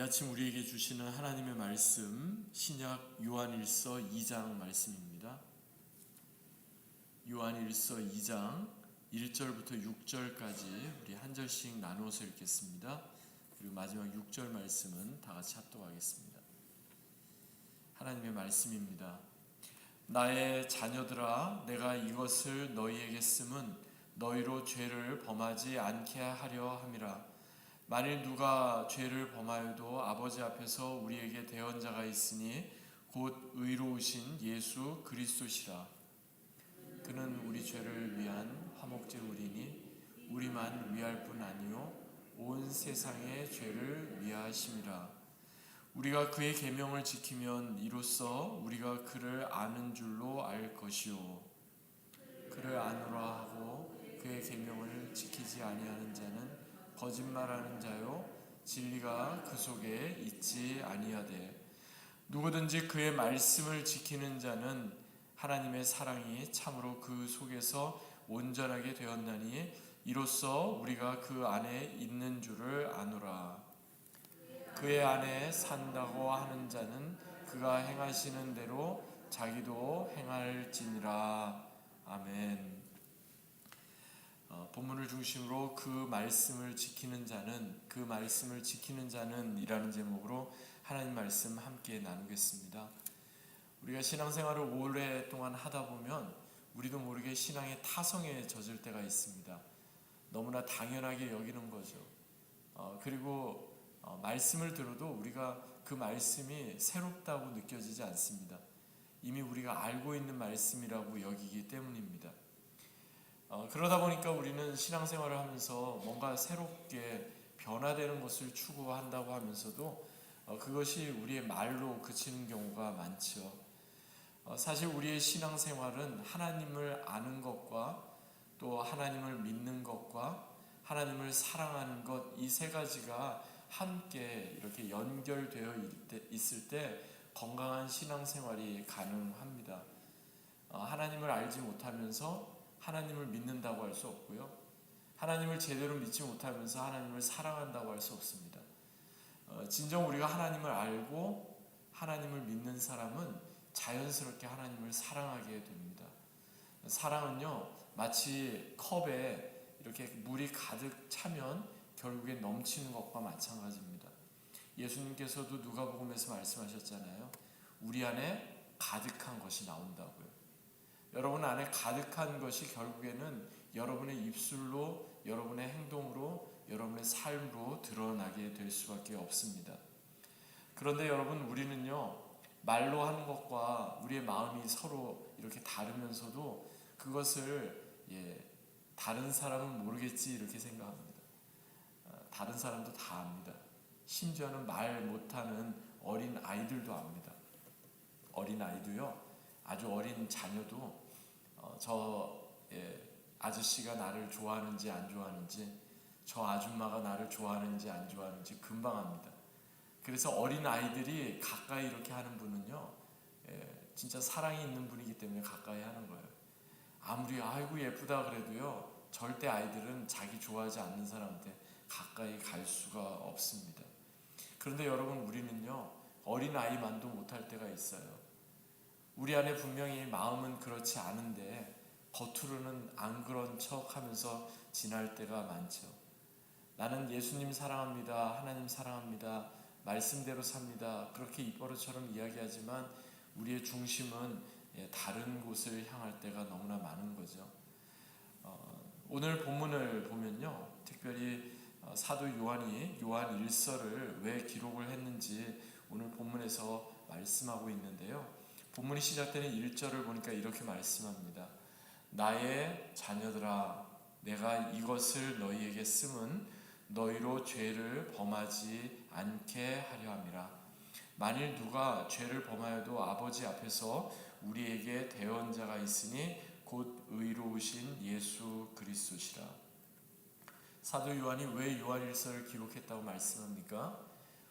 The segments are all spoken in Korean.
아침 우리에게 주시는 하나님의 말씀, 신약 요한일서 2장 말씀입니다. 요한일서 2장 1절부터 6절까지 우리 한 절씩 나누어서 읽겠습니다. 그리고 마지막 6절 말씀은 다 같이 합독하겠습니다. 하나님의 말씀입니다. 나의 자녀들아, 내가 이것을 너희에게 쓰면 너희로 죄를 범하지 않게 하려 함이라. 만일 누가 죄를 범하여도 아버지 앞에서 우리에게 대언자가 있으니 곧 의로우신 예수 그리스도시라. 그는 우리 죄를 위한 화목제물이니 우리만 위할 뿐 아니요 온 세상의 죄를 위하심이라. 우리가 그의 계명을 지키면 이로써 우리가 그를 아는 줄로 알 것이요, 그를 아노라 하고 그의 계명을 지키지 아니하는 자는 거짓말하는 자요 진리가 그 속에 있지 아니하되, 누구든지 그의 말씀을 지키는 자는 하나님의 사랑이 참으로 그 속에서 온전하게 되었나니 이로써 우리가 그 안에 있는 줄을 아노라. 그의 안에 산다고 하는 자는 그가 행하시는 대로 자기도 행할지니라. 아멘. 본문을 중심으로 그 말씀을 지키는 자는 이라는 제목으로 하나님 말씀 함께 나누겠습니다. 우리가 신앙생활을 오랫동안 하다 보면 우리도 모르게 신앙의 타성에 젖을 때가 있습니다. 너무나 당연하게 여기는 거죠. 그리고 말씀을 들어도 우리가 그 말씀이 새롭다고 느껴지지 않습니다. 이미 우리가 알고 있는 말씀이라고 여기기 때문입니다. 그러다 보니까 우리는 신앙생활을 하면서 뭔가 새롭게 변화되는 것을 추구한다고 하면서도 그것이 우리의 말로 그치는 경우가 많죠. 사실 우리의 신앙생활은 하나님을 아는 것과 또 하나님을 믿는 것과 하나님을 사랑하는 것, 이 세 가지가 함께 이렇게 연결되어 있을 때 건강한 신앙생활이 가능합니다. 하나님을 알지 못하면서 하나님을 믿는다고 할 수 없고요, 하나님을 제대로 믿지 못하면서 하나님을 사랑한다고 할 수 없습니다. 진정 우리가 하나님을 알고 하나님을 믿는 사람은 자연스럽게 하나님을 사랑하게 됩니다. 사랑은요, 마치 컵에 이렇게 물이 가득 차면 결국에 넘치는 것과 마찬가지입니다. 예수님께서도 누가복음에서 말씀하셨잖아요. 우리 안에 가득한 것이 나온다고요. 여러분 안에 가득한 것이 결국에는 여러분의 입술로, 여러분의 행동으로, 여러분의 삶으로 드러나게 될 수밖에 없습니다. 그런데 여러분, 우리는요, 말로 하는 것과 우리의 마음이 서로 이렇게 다르면서도 그것을 다른 사람은 모르겠지 이렇게 생각합니다. 다른 사람도 다 압니다. 심지어는 말 못하는 어린 아이들도 압니다. 어린 아이도요, 아주 어린 자녀도 아저씨가 나를 좋아하는지 안 좋아하는지, 저 아줌마가 나를 좋아하는지 안 좋아하는지 금방 압니다. 그래서 어린 아이들이 가까이 이렇게 하는 분은요, 진짜 사랑이 있는 분이기 때문에 가까이 하는 거예요. 아무리 아이고 예쁘다 그래도요, 절대 아이들은 자기 좋아하지 않는 사람한테 가까이 갈 수가 없습니다. 그런데 여러분, 우리는요, 어린 아이만도 못할 때가 있어요. 우리 안에 분명히 마음은 그렇지 않은데 겉으로는 안 그런 척 하면서 지날 때가 많죠. 나는 예수님 사랑합니다, 하나님 사랑합니다, 말씀대로 삽니다, 그렇게 입버릇처럼 이야기하지만 우리의 중심은 다른 곳을 향할 때가 너무나 많은 거죠. 오늘 본문을 보면요, 특별히 사도 요한이 요한 1서를 왜 기록을 했는지 오늘 본문에서 말씀하고 있는데요, 본문이 시작되는 1절을 보니까 이렇게 말씀합니다. 나의 자녀들아, 내가 이것을 너희에게 쓰면 너희로 죄를 범하지 않게 하려 함이라. 만일 누가 죄를 범하여도 아버지 앞에서 우리에게 대언자가 있으니 곧 의로우신 예수 그리스도시라. 사도 요한이 왜 요한일서를 기록했다고 말씀합니까?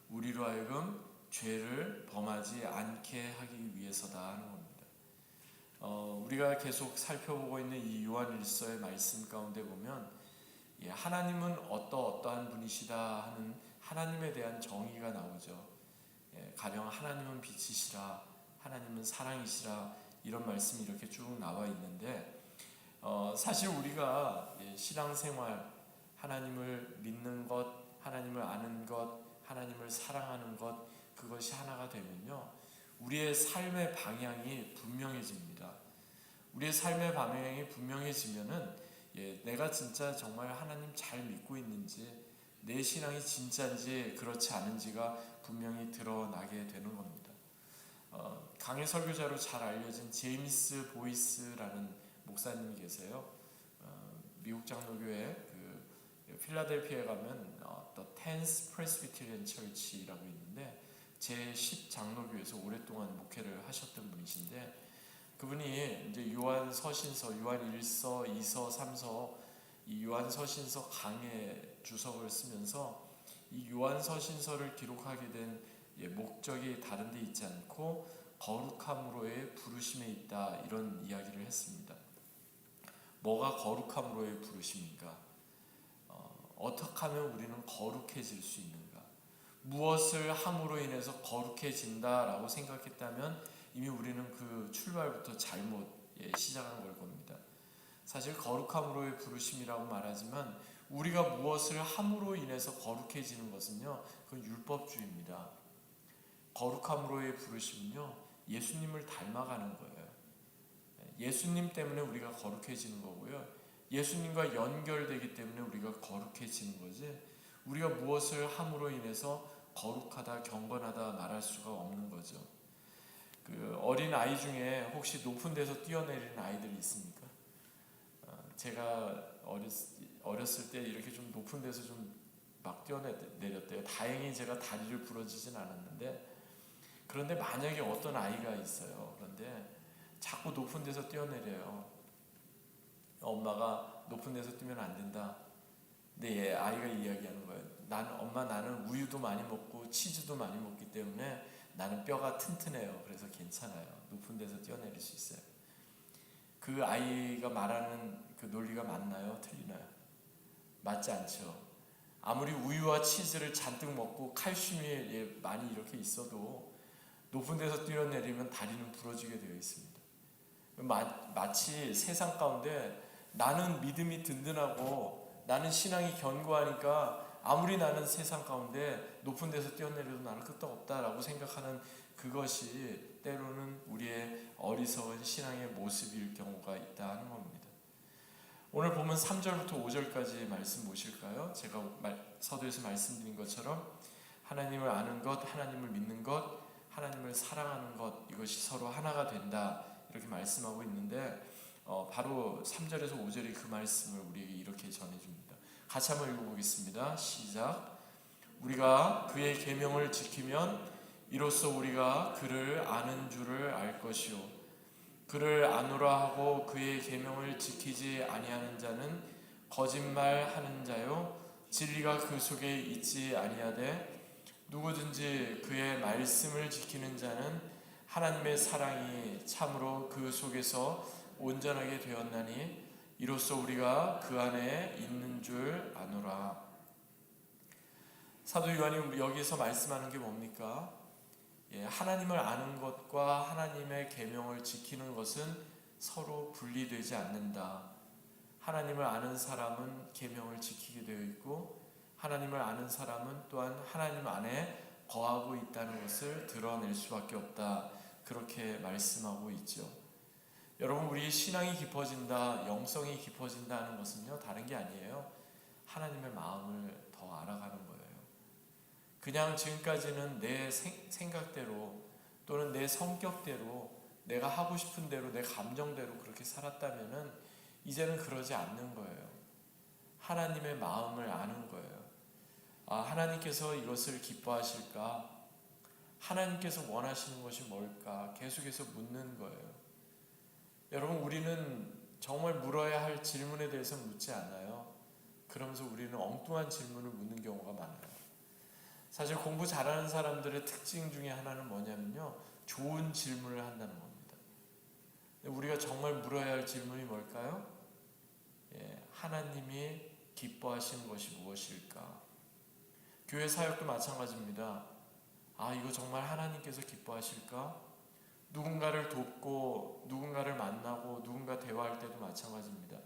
우리로 하여금 죄를 범하지 않게 하기 위해서다 하는 겁니다. 우리가 계속 살펴보고 있는 이 요한일서의 말씀 가운데 보면 하나님은 어떠한 분이시다 하는 하나님에 대한 정의가 나오죠. 가령 하나님은 빛이시라, 하나님은 사랑이시라, 이런 말씀이 이렇게 쭉 나와 있는데, 사실 우리가 신앙생활, 하나님을 믿는 것, 하나님을 아는 것, 하나님을 사랑하는 것, 그것이 하나가 되면요, 우리의 삶의 방향이 분명해집니다. 우리의 삶의 방향이 분명해지면은 내가 진짜 정말 하나님 잘 믿고 있는지, 내 신앙이 진짜인지 그렇지 않은지가 분명히 드러나게 되는 겁니다. 강해 설교자로 잘 알려진 제임스 보이스라는 목사님이 계세요. 미국 장로교회 그 필라델피아에 가면 The 10th Presbyterian Church라고 있는데 제10 장로교에서 오랫동안 목회를 하셨던 분이신데, 그분이 이제 요한 서신서, 요한 1서, 2서, 3서, 이 요한 서신서 강해 주석을 쓰면서 이 요한 서신서를 기록하게 된 목적이 다른 데 있지 않고 거룩함으로의 부르심에 있다, 이런 이야기를 했습니다. 뭐가 거룩함으로의 부르심인가? 어떻게 하면 우리는 거룩해질 수 있는가? 무엇을 함으로 인해서 거룩해진다라고 생각했다면 이미 우리는 그 출발부터 잘못 시작한 걸 겁니다. 사실 거룩함으로의 부르심이라고 말하지만 우리가 무엇을 함으로 인해서 거룩해지는 것은요, 그건 율법주의입니다. 거룩함으로의 부르심은요, 예수님을 닮아가는 거예요. 예수님 때문에 우리가 거룩해지는 거고요, 예수님과 연결되기 때문에 우리가 거룩해지는 거지, 우리가 무엇을 함으로 인해서 거룩하다, 경건하다 말할 수가 없는 거죠. 그 어린 아이 중에 혹시 높은 데서 뛰어내리는 아이들이 있습니까? 제가 어렸을 때 이렇게 좀 높은 데서 좀 막 뛰어내렸대요. 다행히 제가 다리를 부러지진 않았는데, 그런데 만약에 어떤 아이가 있어요. 그런데 자꾸 높은 데서 뛰어내려요. 엄마가 높은 데서 뛰면 안 된다. 근데 아이가 이야기하는 거예요. 엄마, 나는 우유도 많이 먹고 치즈도 많이 먹기 때문에 나는 뼈가 튼튼해요. 그래서 괜찮아요. 높은 데서 뛰어내릴 수 있어요. 그 아이가 말하는 그 논리가 맞나요? 틀리나요? 맞지 않죠. 아무리 우유와 치즈를 잔뜩 먹고 칼슘이 많이 이렇게 있어도 높은 데서 뛰어내리면 다리는 부러지게 되어 있습니다. 마치 세상 가운데 나는 믿음이 든든하고 나는 신앙이 견고하니까 아무리 나는 세상 가운데 높은 데서 뛰어내려도 나는 끄떡없다라고 생각하는 그것이 때로는 우리의 어리석은 신앙의 모습일 경우가 있다 하는 겁니다. 오늘 보면 3절부터 5절까지 말씀 보실까요? 제가 서두에서 말씀드린 것처럼 하나님을 아는 것, 하나님을 믿는 것, 하나님을 사랑하는 것, 이것이 서로 하나가 된다, 이렇게 말씀하고 있는데, 바로 3절에서 5절이 그 말씀을 우리에게 이렇게 전해줍니다. 같이 한번 읽어보겠습니다. 시작. 우리가 그의 계명을 지키면 이로써 우리가 그를 아는 줄을 알 것이요, 그를 아노라 하고 그의 계명을 지키지 아니하는 자는 거짓말하는 자요, 진리가 그 속에 있지 아니하되 누구든지 그의 말씀을 지키는 자는 하나님의 사랑이 참으로 그 속에서 온전하게 되었나니 이로써 우리가 그 안에 있는 줄 아노라. 사도 요한이 여기서 말씀하는 게 뭡니까? 하나님을 아는 것과 하나님의 계명을 지키는 것은 서로 분리되지 않는다. 하나님을 아는 사람은 계명을 지키게 되어 있고, 하나님을 아는 사람은 또한 하나님 안에 거하고 있다는 것을 드러낼 수밖에 없다, 그렇게 말씀하고 있죠. 여러분, 우리 신앙이 깊어진다, 영성이 깊어진다 하는 것은요, 다른 게 아니에요. 하나님의 마음을 더 알아가는 거예요. 그냥 지금까지는 내 생각대로 또는 내 성격대로, 내가 하고 싶은 대로, 내 감정대로 그렇게 살았다면은 이제는 그러지 않는 거예요. 하나님의 마음을 아는 거예요. 하나님께서 이것을 기뻐하실까? 하나님께서 원하시는 것이 뭘까? 계속해서 묻는 거예요. 여러분, 우리는 정말 물어야 할 질문에 대해서 묻지 않아요. 그러면서 우리는 엉뚱한 질문을 묻는 경우가 많아요. 사실 공부 잘하는 사람들의 특징 중에 하나는 뭐냐면요, 좋은 질문을 한다는 겁니다. 우리가 정말 물어야 할 질문이 뭘까요? 하나님이 기뻐하시는 것이 무엇일까? 교회 사역도 마찬가지입니다. 아, 이거 정말 하나님께서 기뻐하실까? 누군가를 돕고 누군가를 만나고 누군가 대화할 때도 마찬가지입니다.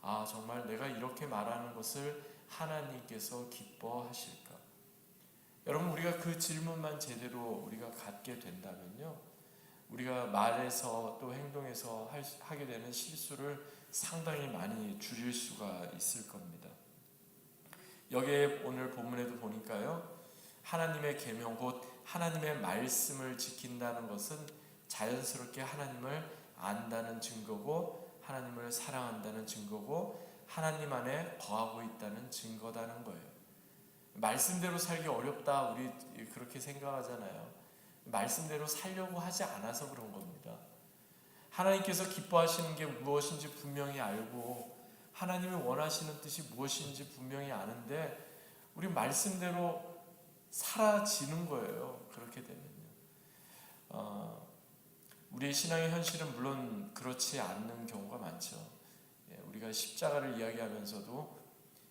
아, 정말 내가 이렇게 말하는 것을 하나님께서 기뻐하실까? 여러분, 우리가 그 질문만 제대로 우리가 갖게 된다면요, 우리가 말에서 또 행동에서 하게 되는 실수를 상당히 많이 줄일 수가 있을 겁니다. 여기에 오늘 본문에도 보니까요, 하나님의 계명, 곧 하나님의 말씀을 지킨다는 것은 자연스럽게 하나님을 안다는 증거고, 하나님을 사랑한다는 증거고, 하나님 안에 거하고 있다는 증거다는 거예요. 말씀대로 살기 어렵다, 우리 그렇게 생각하잖아요. 말씀대로 살려고 하지 않아서 그런 겁니다. 하나님께서 기뻐하시는 게 무엇인지 분명히 알고, 하나님이 원하시는 뜻이 무엇인지 분명히 아는데 우리 말씀대로 사라지는 거예요. 그렇게 되면요. 우리의 신앙의 현실은 물론 그렇지 않는 경우가 많죠. 우리가 십자가를 이야기하면서도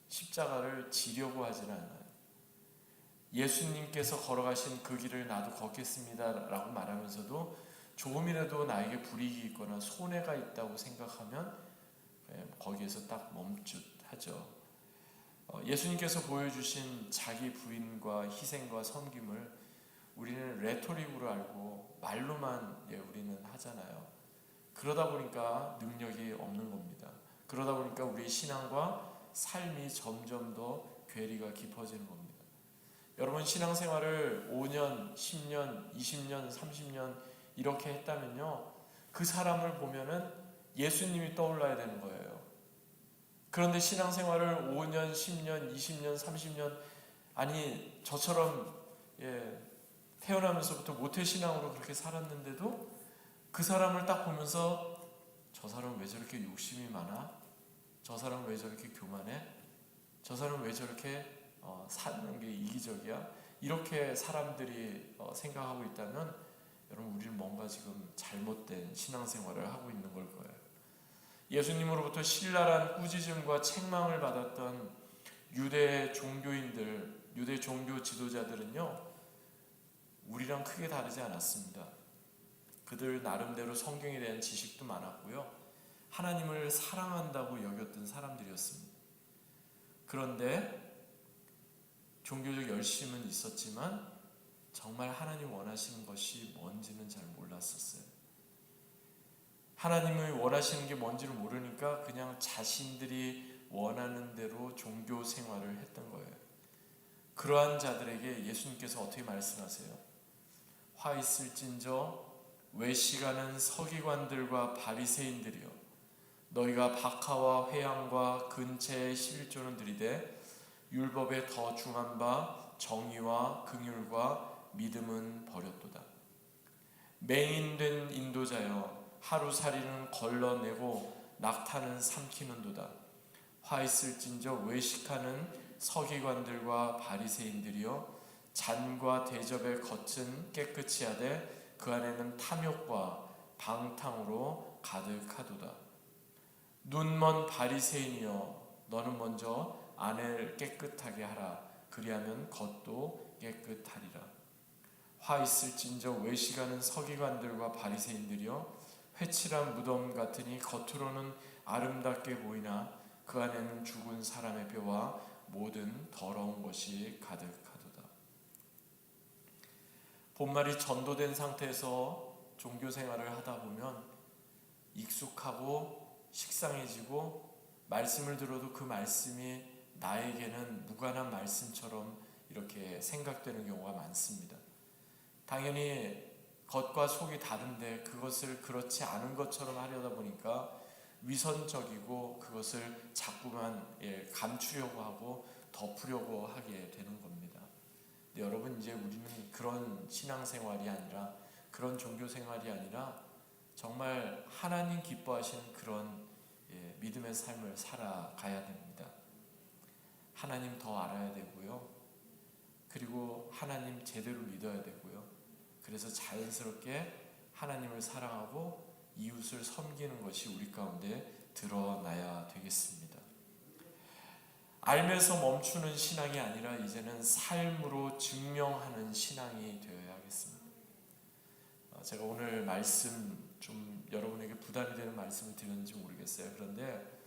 십자가를 지려고 하지는 않아요. 예수님께서 걸어가신 그 길을 나도 걷겠습니다 라고 말하면서도 조금이라도 나에게 불이익이 있거나 손해가 있다고 생각하면 거기에서 딱 멈칫하죠. 예수님께서 보여주신 자기 부인과 희생과 섬김을 우리는 레토릭으로 알고 말로만 우리는 하잖아요. 그러다 보니까 능력이 없는 겁니다. 그러다 보니까 우리 신앙과 삶이 점점 더 괴리가 깊어지는 겁니다. 여러분, 신앙생활을 5년, 10년, 20년, 30년 이렇게 했다면요, 그 사람을 보면은 예수님이 떠올라야 되는 거예요. 그런데 신앙생활을 5년, 10년, 20년, 30년, 아니 저처럼 태어나면서부터 모태신앙으로 그렇게 살았는데도 그 사람을 딱 보면서 저 사람은 왜 저렇게 욕심이 많아? 저 사람은 왜 저렇게 교만해? 저 사람은 왜 저렇게 사는 게 이기적이야? 이렇게 사람들이 생각하고 있다면 여러분, 우리는 뭔가 지금 잘못된 신앙생활을 하고 있는 걸 거예요. 예수님으로부터 신랄한 꾸짖음과 책망을 받았던 유대 종교인들, 유대 종교 지도자들은요, 우리랑 크게 다르지 않았습니다. 그들 나름대로 성경에 대한 지식도 많았고요, 하나님을 사랑한다고 여겼던 사람들이었습니다. 그런데 종교적 열심은 있었지만 정말 하나님 원하시는 것이 뭔지는 잘 몰랐었어요. 하나님이 원하시는 게 뭔지를 모르니까 그냥 자신들이 원하는 대로 종교 생활을 했던 거예요. 그러한 자들에게 예수님께서 어떻게 말씀하세요? 화 있을진저 외식하는 서기관들과 바리새인들이여, 너희가 박하와 회양과 근체의 11조는 들이되 율법에 더 중한 바 정의와 긍휼과 믿음은 버렸도다. 맹인된 인도자여, 하루살이는 걸러내고 낙타는 삼키는도다. 화 있을진저 외식하는 서기관들과 바리새인들이여, 잔과 대접의 겉은 깨끗이 하되 그 안에는 탐욕과 방탕으로 가득하도다. 눈먼 바리새인이여, 너는 먼저 안을 깨끗하게 하라. 그리하면 겉도 깨끗하리라. 화 있을진저 외식하는 서기관들과 바리새인들이여, 회칠한 무덤 같으니 겉으로는 아름답게 보이나 그 안에는 죽은 사람의 뼈와 모든 더러운 것이 가득하도다. 본말이 전도된 상태에서 종교생활을 하다 보면 익숙하고 식상해지고 말씀을 들어도 그 말씀이 나에게는 무관한 말씀처럼 이렇게 생각되는 경우가 많습니다. 당연히 겉과 속이 다른데 그것을 그렇지 않은 것처럼 하려다 보니까 위선적이고 그것을 자꾸만 감추려고 하고 덮으려고 하게 되는 겁니다. 근데 여러분, 이제 우리는 그런 신앙생활이 아니라, 그런 종교생활이 아니라 정말 하나님 기뻐하시는 그런 믿음의 삶을 살아가야 됩니다. 하나님 더 알아야 되고요, 그리고 하나님 제대로 믿어야 되고요, 그래서 자연스럽게 하나님을 사랑하고 이웃을 섬기는 것이 우리 가운데 드러나야 되겠습니다. 알면서 멈추는 신앙이 아니라 이제는 삶으로 증명하는 신앙이 되어야 하겠습니다. 제가 오늘 말씀 좀 여러분에게 부담이 되는 말씀을 드렸는지 모르겠어요. 그런데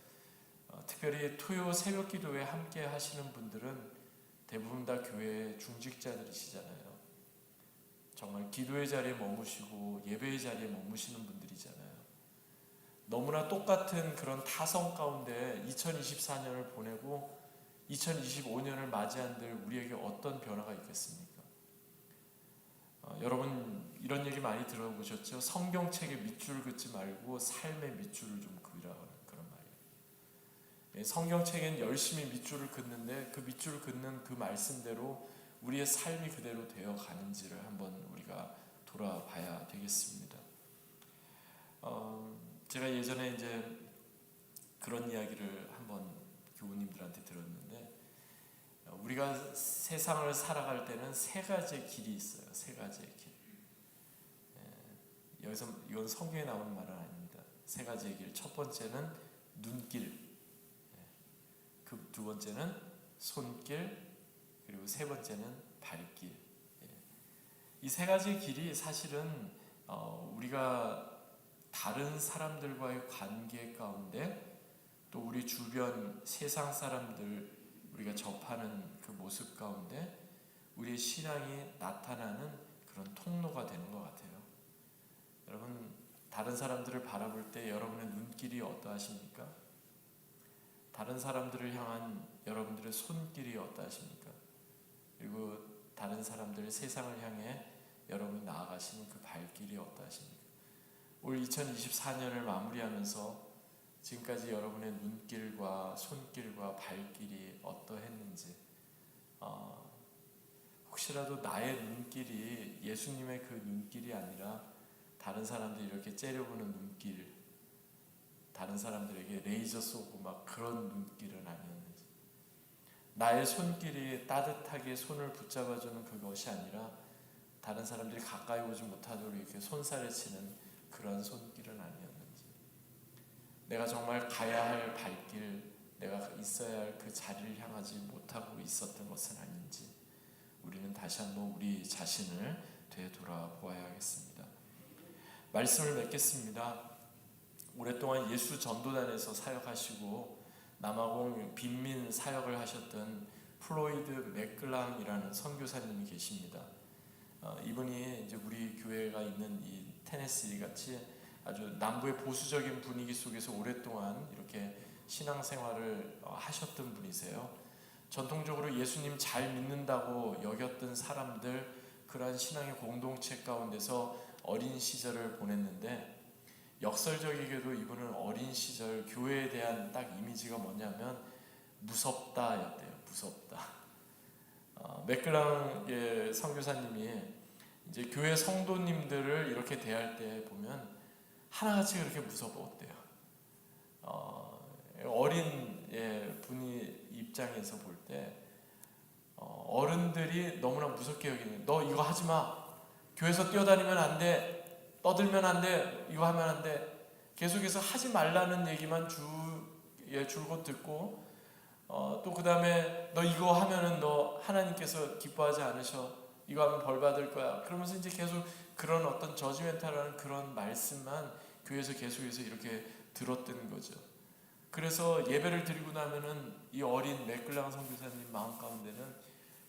특별히 토요 새벽 기도에 함께 하시는 분들은 대부분 다 교회 중직자들이시잖아요. 정말 기도의 자리에 머무시고 예배의 자리에 머무시는 분들이잖아요. 너무나 똑같은 그런 타성 가운데 2024년을 보내고 2025년을 맞이한들 우리에게 어떤 변화가 있겠습니까? 여러분 이런 얘기 많이 들어보셨죠? 성경책에 밑줄을 긋지 말고 삶의 밑줄을 좀 그으라는 그런 말이에요. 성경책엔 열심히 밑줄을 긋는데 그 밑줄을 긋는 그 말씀대로 우리의 삶이 그대로 되어 가는지를 한번 우리가 돌아봐야 되겠습니다. 제가 예전에 이제 그런 이야기를 한번 교우님들한테 들었는데, 우리가 세상을 살아갈 때는 세 가지의 길이 있어요. 세 가지의 길. 여기서 이건 성경에 나오는 말은 아닙니다. 세 가지의 길. 첫 번째는 눈길, 그 두 번째는 손길, 그리고 세 번째는 발길. 이 세 가지 길이 사실은 우리가 다른 사람들과의 관계 가운데 또 우리 주변 세상 사람들 우리가 접하는 그 모습 가운데 우리의 신앙이 나타나는 그런 통로가 되는 것 같아요. 여러분 다른 사람들을 바라볼 때 여러분의 눈길이 어떠하십니까? 다른 사람들을 향한 여러분들의 손길이 어떠하십니까? 그리고 다른 사람들 세상을 향해 여러분이 나아가시는 그 발길이 어떠하십니까? 올 2024년을 마무리하면서 지금까지 여러분의 눈길과 손길과 발길이 어떠했는지, 혹시라도 나의 눈길이 예수님의 그 눈길이 아니라 다른 사람들이 이렇게 째려보는 눈길, 다른 사람들에게 레이저 쏘고 막 그런 눈길은 아니었는지, 나의 손길이 따뜻하게 손을 붙잡아주는 그것이 아니라 다른 사람들이 가까이 오지 못하도록 이렇게 손살에 치는 그런 손길은 아니었는지, 내가 정말 가야 할 발길, 내가 있어야 할 그 자리를 향하지 못하고 있었던 것은 아닌지 우리는 다시 한번 우리 자신을 되돌아보아야겠습니다. 말씀을 맺겠습니다. 오랫동안 예수 전도단에서 사역하시고 남아공 빈민 사역을 하셨던 플로이드 맥클랑이라는 선교사님이 계십니다. 이분이 이제 우리 교회가 있는 이 테네시 같이 아주 남부의 보수적인 분위기 속에서 오랫동안 이렇게 신앙생활을 하셨던 분이세요. 전통적으로 예수님 잘 믿는다고 여겼던 사람들, 그러한 신앙의 공동체 가운데서 어린 시절을 보냈는데, 역설적이게도 이분은 어린 시절 교회에 대한 딱 이미지가 뭐냐면 무섭다였대요. 무섭다. 맥클랑 선교사님이 이제 교회 성도님들을 이렇게 대할 때 보면 하나같이 그렇게 무서웠대요. 어린 분이 입장에서 볼 때 어른들이 너무나 무섭게 여기는, 너 이거 하지 마, 교회에서 뛰어다니면 안 돼, 떠들면 안 돼, 이거 하면 안 돼, 계속해서 하지 말라는 얘기만 줄곧 듣고, 또 그 다음에 너 이거 하면은 너 하나님께서 기뻐하지 않으셔, 이거 하면 벌 받을 거야, 그러면서 이제 계속 그런 어떤 저지멘탈한 그런 말씀만 교회에서 계속해서 이렇게 들었던 거죠. 그래서 예배를 드리고 나면은 이 어린 맥클랑 선교사님 마음 가운데는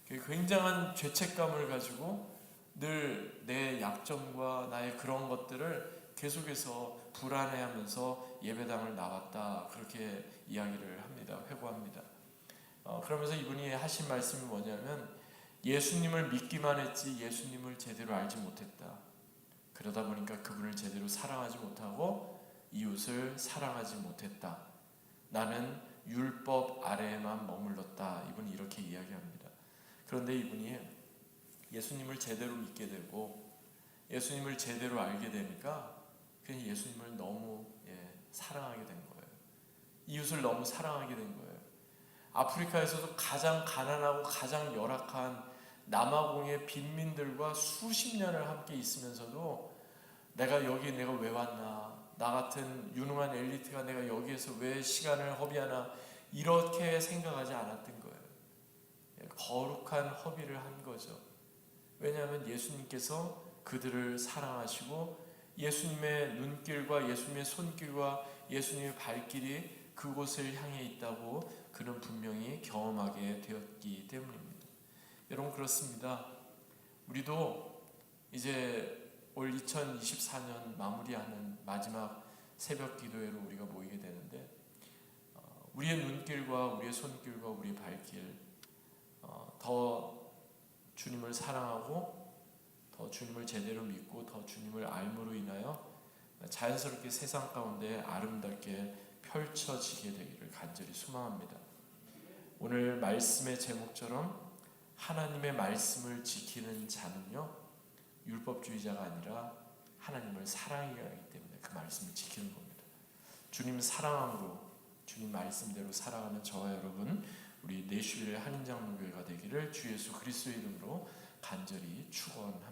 굉장한 죄책감을 가지고 늘 내 약점과 나의 그런 것들을 계속해서 불안해하면서 예배당을 나왔다, 그렇게 이야기를 합니다. 회고합니다. 그러면서 이분이 하신 말씀이 뭐냐면, 예수님을 믿기만 했지 예수님을 제대로 알지 못했다. 그러다 보니까 그분을 제대로 사랑하지 못하고 이웃을 사랑하지 못했다. 나는 율법 아래에만 머물렀다. 이분이 이렇게 이야기합니다. 그런데 이분이 예수님을 제대로 믿게 되고 예수님을 제대로 알게 되니까 그냥 예수님을 너무 사랑하게 된 거예요. 이웃을 너무 사랑하게 된 거예요. 아프리카에서도 가장 가난하고 가장 열악한 남아공의 빈민들과 수십 년을 함께 있으면서도 내가 왜 왔나, 나 같은 유능한 엘리트가 내가 여기에서 왜 시간을 허비하나, 이렇게 생각하지 않았던 거예요. 거룩한 허비를 한 거죠. 왜냐하면 예수님께서 그들을 사랑하시고 예수님의 눈길과 예수님의 손길과 예수님의 발길이 그곳을 향해 있다고 그는 분명히 경험하게 되었기 때문입니다. 여러분, 그렇습니다. 우리도 이제 올 2024년 마무리하는 마지막 새벽 기도회로 우리가 모이게 되는데, 우리의 눈길과 우리의 손길과 우리의 발길, 더 주님을 사랑하고 더 주님을 제대로 믿고 더 주님을 알므로 인하여 자연스럽게 세상 가운데 아름답게 펼쳐지게 되기를 간절히 소망합니다. 오늘 말씀의 제목처럼 하나님의 말씀을 지키는 자는요, 율법주의자가 아니라 하나님을 사랑해야 하기 때문에 그 말씀을 지키는 겁니다. 주님 사랑함으로 주님 말씀대로 살아가는 저와 여러분, 우리 내슈빌 한인장로교회가 되기를 주 예수 그리스도의 이름으로 간절히 축원합니다.